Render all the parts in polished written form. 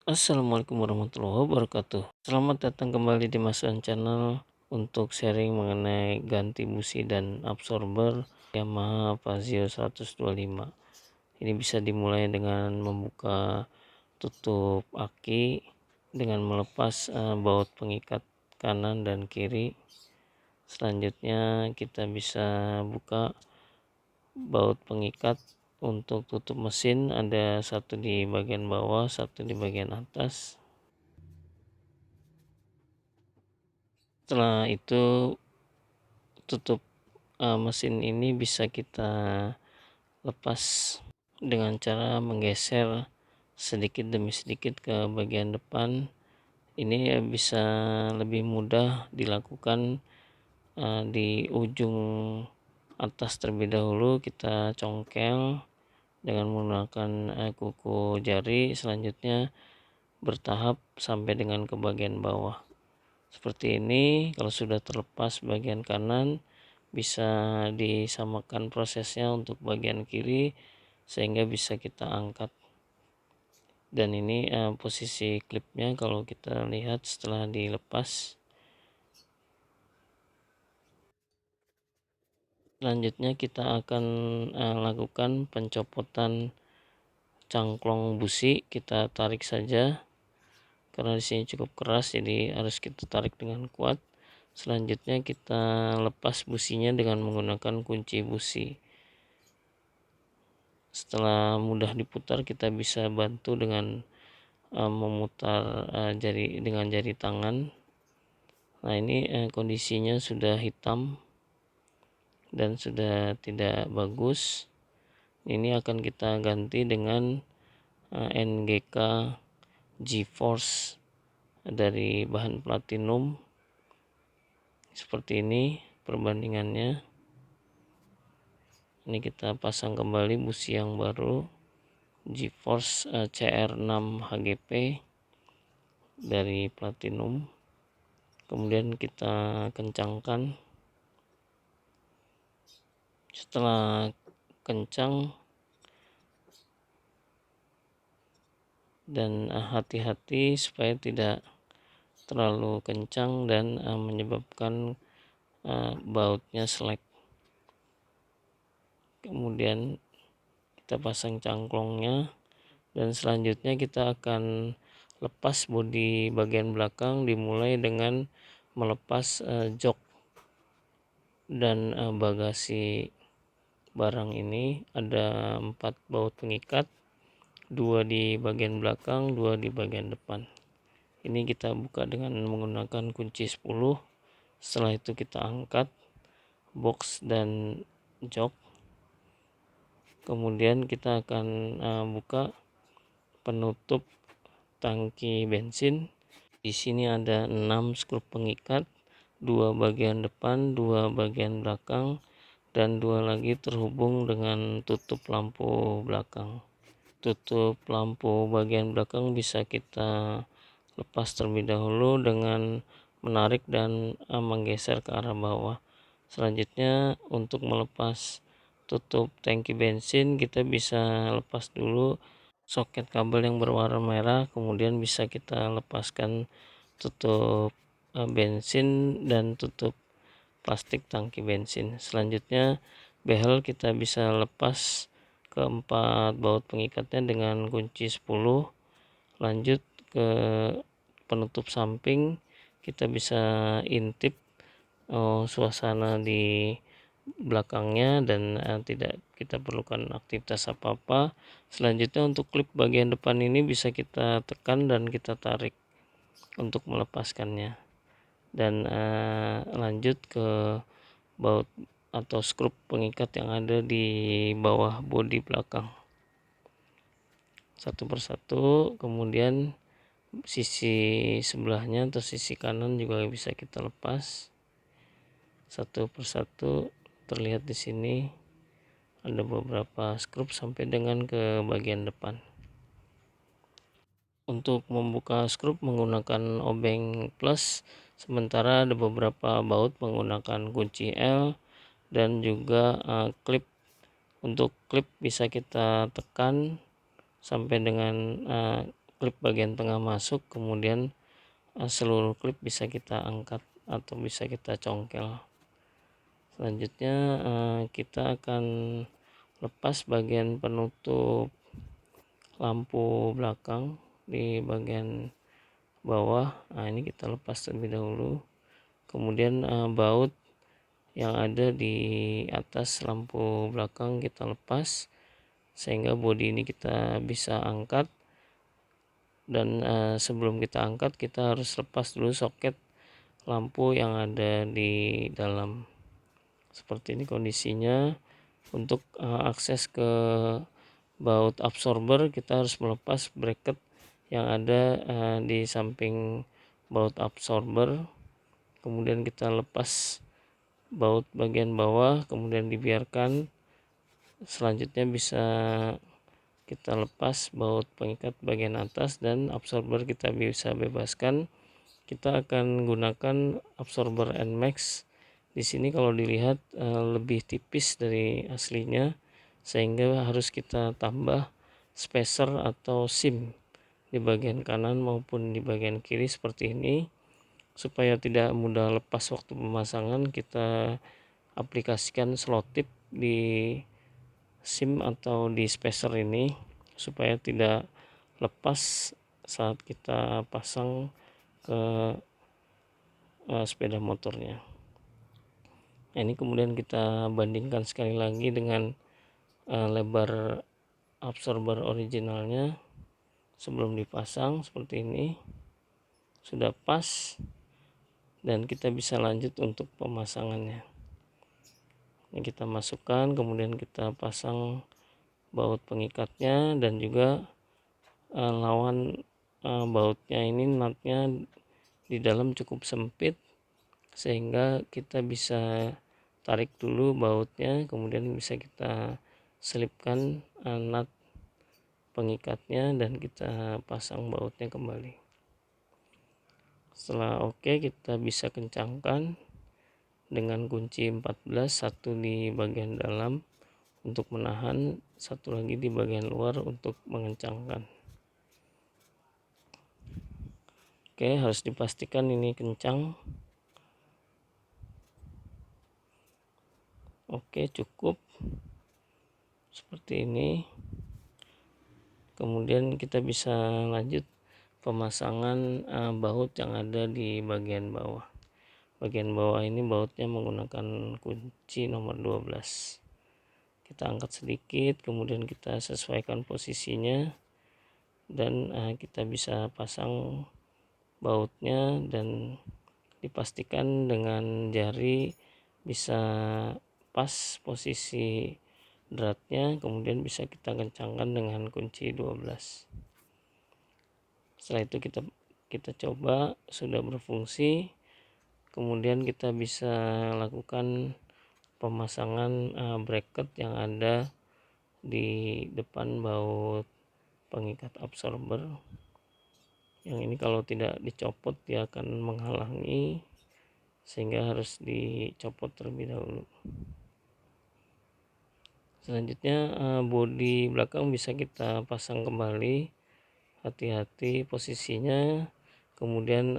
Assalamualaikum warahmatullahi wabarakatuh. Selamat datang kembali di Mas Channel untuk sharing mengenai ganti busi dan absorber Yamaha Fazio 125. Ini bisa dimulai dengan membuka tutup aki dengan melepas baut pengikat kanan dan kiri. Selanjutnya kita bisa buka baut pengikat untuk tutup mesin, ada satu di bagian bawah, satu di bagian atas. Setelah itu tutup mesin ini bisa kita lepas dengan cara menggeser sedikit demi sedikit ke bagian depan. Ini bisa lebih mudah dilakukan di ujung atas terlebih dahulu kita congkel dengan menggunakan kuku jari, selanjutnya bertahap sampai dengan ke bagian bawah. Seperti ini. Kalau sudah terlepas bagian kanan, bisa disamakan prosesnya untuk bagian kiri sehingga bisa kita angkat. Dan ini posisi klipnya kalau kita lihat setelah dilepas. Selanjutnya kita akan lakukan pencopotan cangklong busi. Kita tarik saja karena di sini cukup keras, jadi harus kita tarik dengan kuat. Selanjutnya kita lepas businya dengan menggunakan kunci busi. Setelah mudah diputar, kita bisa bantu dengan memutar jari dengan jari tangan. Nah, ini kondisinya sudah hitam dan sudah tidak bagus. Ini akan kita ganti dengan NGK GeForce dari bahan platinum. Seperti ini perbandingannya. Ini kita pasang kembali busi yang baru GeForce CR6 HGP dari platinum. Kemudian kita kencangkan. Setelah kencang dan hati-hati supaya tidak terlalu kencang dan menyebabkan bautnya selek. Kemudian kita pasang cangklongnya dan selanjutnya kita akan lepas bodi bagian belakang, dimulai dengan melepas jok dan bagasi barang. Ini ada 4 baut pengikat, 2 di bagian belakang, 2 di bagian depan. Ini kita buka dengan menggunakan kunci 10. Setelah itu kita angkat box dan jok. Kemudian kita akan buka penutup tangki bensin. Di sini ada 6 skrup pengikat, 2 bagian depan, 2 bagian belakang, dan 2 lagi terhubung dengan tutup lampu belakang. Tutup lampu bagian belakang bisa kita lepas terlebih dahulu dengan menarik dan menggeser ke arah bawah. Selanjutnya untuk melepas tutup tangki bensin, kita bisa lepas dulu soket kabel yang berwarna merah, kemudian bisa kita lepaskan tutup bensin dan tutup plastik tangki bensin. Selanjutnya behel kita bisa lepas keempat baut pengikatnya dengan kunci 10. Lanjut ke penutup samping, kita bisa intip suasana di belakangnya dan tidak kita perlukan aktivitas apa-apa. Selanjutnya untuk klip bagian depan ini bisa kita tekan dan kita tarik untuk melepaskannya. Dan lanjut ke baut atau skrup pengikat yang ada di bawah bodi belakang satu persatu. Kemudian sisi sebelahnya atau sisi kanan juga bisa kita lepas satu persatu. Terlihat di sini ada beberapa skrup sampai dengan ke bagian depan. Untuk membuka skrup menggunakan obeng plus, sementara ada beberapa baut menggunakan kunci L dan juga klip. Untuk klip bisa kita tekan sampai dengan klip bagian tengah masuk, kemudian seluruh klip bisa kita angkat atau bisa kita congkel. Selanjutnya kita akan lepas bagian penutup lampu belakang di bagian bawah. Nah, ini kita lepas terlebih dahulu. Kemudian baut yang ada di atas lampu belakang kita lepas, sehingga bodi ini kita bisa angkat. Dan sebelum kita angkat, kita harus lepas dulu soket lampu yang ada di dalam. Seperti ini kondisinya. Untuk akses ke baut absorber, kita harus melepas bracket yang ada di samping baut absorber. Kemudian kita lepas baut bagian bawah, kemudian dibiarkan. Selanjutnya bisa kita lepas baut pengikat bagian atas, dan absorber kita bisa bebaskan. Kita akan gunakan absorber NMAX. Di sini kalau dilihat lebih tipis dari aslinya, sehingga harus kita tambah spacer atau sim di bagian kanan maupun di bagian kiri seperti ini. Supaya tidak mudah lepas waktu pemasangan, kita aplikasikan slot tip di sim atau di spacer ini supaya tidak lepas saat kita pasang ke sepeda motornya. Nah, ini kemudian kita bandingkan sekali lagi dengan lebar absorber originalnya sebelum dipasang. Seperti ini sudah pas, dan kita bisa lanjut untuk pemasangannya. Ini kita masukkan, kemudian kita pasang baut pengikatnya, dan juga lawan bautnya ini nutnya di dalam cukup sempit, sehingga kita bisa tarik dulu bautnya, kemudian bisa kita selipkan nut pengikatnya, dan kita pasang bautnya kembali. Setelah oke, kita bisa kencangkan dengan kunci 14, satu di bagian dalam untuk menahan, satu lagi di bagian luar untuk mengencangkan. Oke, harus dipastikan ini kencang. Oke, cukup seperti ini. Kemudian kita bisa lanjut pemasangan baut yang ada di bagian bawah. Bagian bawah ini bautnya menggunakan kunci nomor 12. Kita angkat sedikit, kemudian kita sesuaikan posisinya, dan kita bisa pasang bautnya, dan dipastikan dengan jari bisa pas posisi dratnya, kemudian bisa kita kencangkan dengan kunci 12. Setelah itu kita coba sudah berfungsi. Kemudian kita bisa lakukan pemasangan bracket yang ada di depan baut pengikat absorber. Yang ini kalau tidak dicopot dia akan menghalangi, sehingga harus dicopot terlebih dahulu. Selanjutnya bodi belakang bisa kita pasang kembali, hati-hati posisinya. Kemudian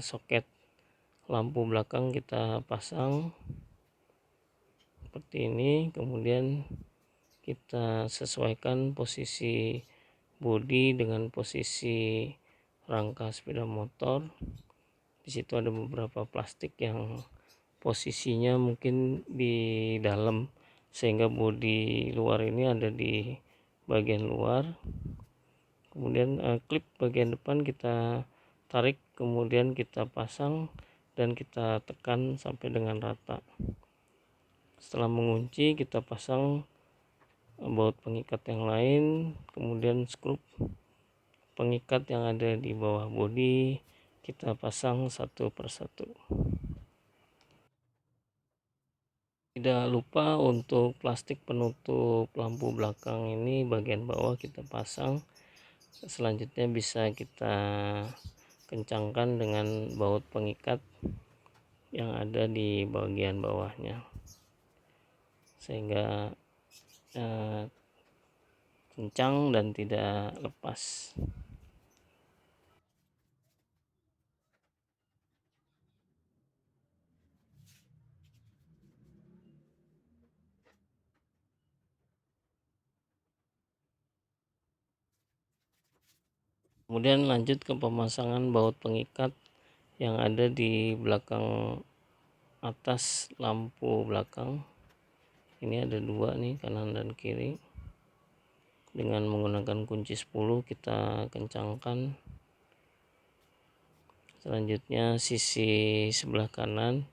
soket lampu belakang kita pasang seperti ini. Kemudian kita sesuaikan posisi bodi dengan posisi rangka sepeda motor. Di situ ada beberapa plastik yang posisinya mungkin di dalam, sehingga bodi luar ini ada di bagian luar. Kemudian klip bagian depan kita tarik, kemudian kita pasang dan kita tekan sampai dengan rata. Setelah mengunci, kita pasang baut pengikat yang lain, kemudian skrup pengikat yang ada di bawah bodi kita pasang satu persatu. Tidak lupa untuk plastik penutup lampu belakang ini bagian bawah kita pasang. Selanjutnya bisa kita kencangkan dengan baut pengikat yang ada di bagian bawahnya, sehingga kencang dan tidak lepas. Kemudian lanjut ke pemasangan baut pengikat yang ada di belakang atas lampu belakang. Ini ada dua nih, kanan dan kiri. Dengan menggunakan kunci 10 kita kencangkan. Selanjutnya sisi sebelah kanan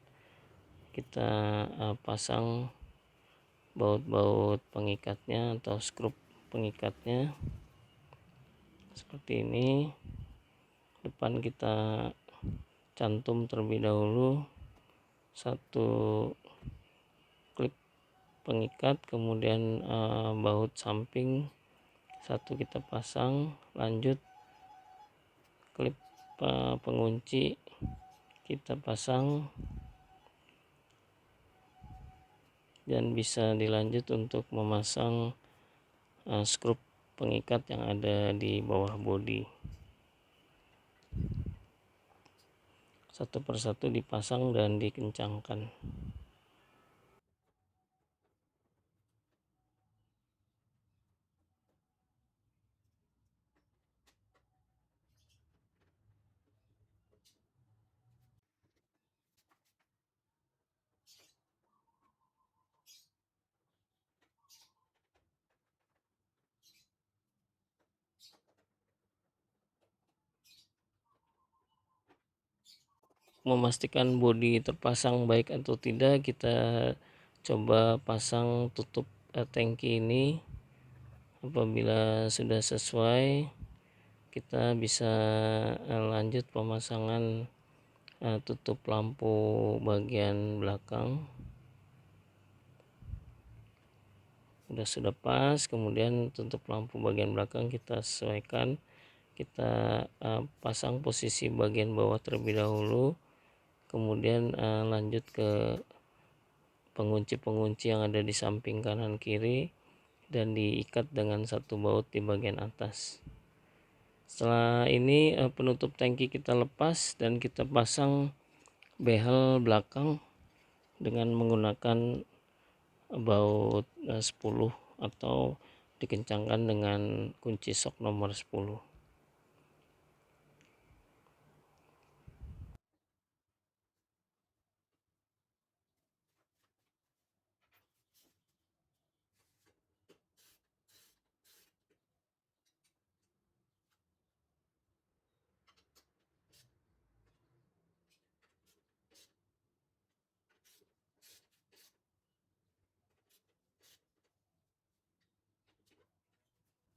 kita pasang baut-baut pengikatnya atau skrup pengikatnya seperti ini. Depan kita cantum terlebih dahulu satu klip pengikat, kemudian baut samping satu kita pasang, lanjut klip pengunci kita pasang, dan bisa dilanjut untuk memasang skrup pengikat yang ada di bawah bodi. Satu persatu dipasang dan dikencangkan. Memastikan bodi terpasang baik atau tidak, kita coba pasang tutup tangki ini. Apabila sudah sesuai, kita bisa lanjut pemasangan tutup lampu bagian belakang. Sudah pas, kemudian tutup lampu bagian belakang kita sesuaikan. Kita pasang posisi bagian bawah terlebih dahulu, kemudian lanjut ke pengunci-pengunci yang ada di samping kanan kiri dan diikat dengan satu baut di bagian atas. Setelah ini penutup tangki kita lepas dan kita pasang behel belakang dengan menggunakan baut 10 atau dikencangkan dengan kunci sok nomor 10.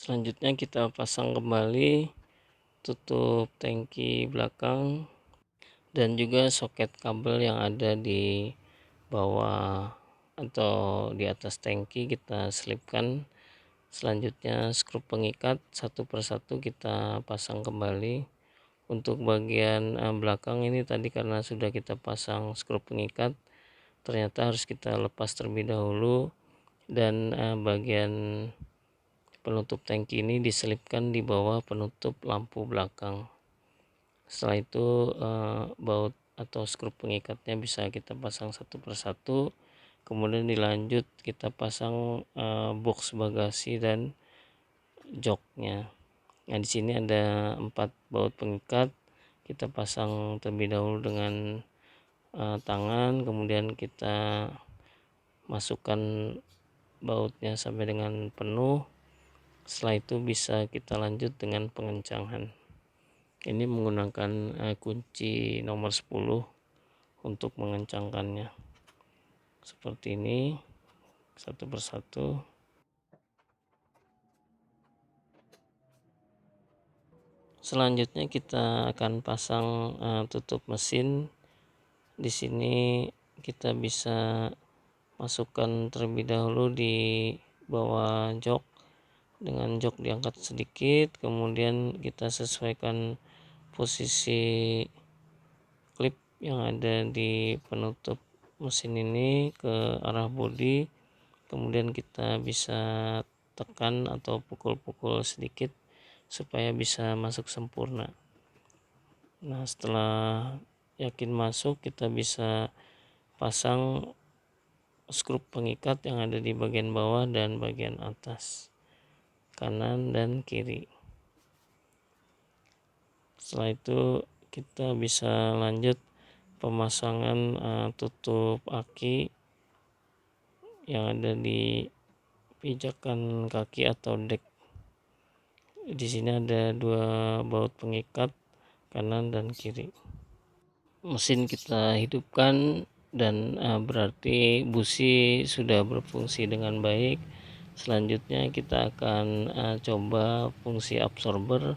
Selanjutnya kita pasang kembali tutup tangki belakang dan juga soket kabel yang ada di bawah atau di atas tangki kita selipkan. Selanjutnya skrup pengikat satu persatu kita pasang kembali. Untuk bagian belakang ini tadi karena sudah kita pasang skrup pengikat, ternyata harus kita lepas terlebih dahulu, dan bagian penutup tangki ini diselipkan di bawah penutup lampu belakang. Setelah itu baut atau skrup pengikatnya bisa kita pasang satu persatu, kemudian dilanjut kita pasang box bagasi dan joknya. Nah, di sini ada 4 baut pengikat. Kita pasang terlebih dahulu dengan tangan, kemudian kita masukkan bautnya sampai dengan penuh. Setelah itu bisa kita lanjut dengan pengencangan. Ini menggunakan kunci nomor 10 untuk mengencangkannya. Seperti ini satu persatu. Selanjutnya kita akan pasang tutup mesin. Di sini kita bisa masukkan terlebih dahulu di bawah jok dengan jok diangkat sedikit, kemudian kita sesuaikan posisi klip yang ada di penutup mesin ini ke arah bodi, kemudian kita bisa tekan atau pukul-pukul sedikit supaya bisa masuk sempurna. Nah, setelah yakin masuk, kita bisa pasang skrup pengikat yang ada di bagian bawah dan bagian atas, kanan dan kiri. Setelah itu kita bisa lanjut pemasangan tutup aki yang ada di pijakan kaki atau deck. Di sini ada dua baut pengikat kanan dan kiri. Mesin kita hidupkan dan berarti busi sudah berfungsi dengan baik. Selanjutnya kita akan coba fungsi absorber.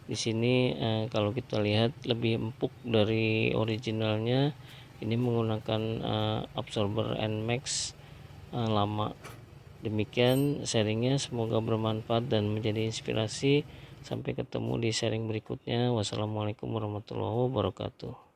Di sini kalau kita lihat lebih empuk dari originalnya. Ini menggunakan absorber NMAX lama. Demikian sharingnya, semoga bermanfaat dan menjadi inspirasi. Sampai ketemu di sharing berikutnya. Wassalamualaikum warahmatullahi wabarakatuh.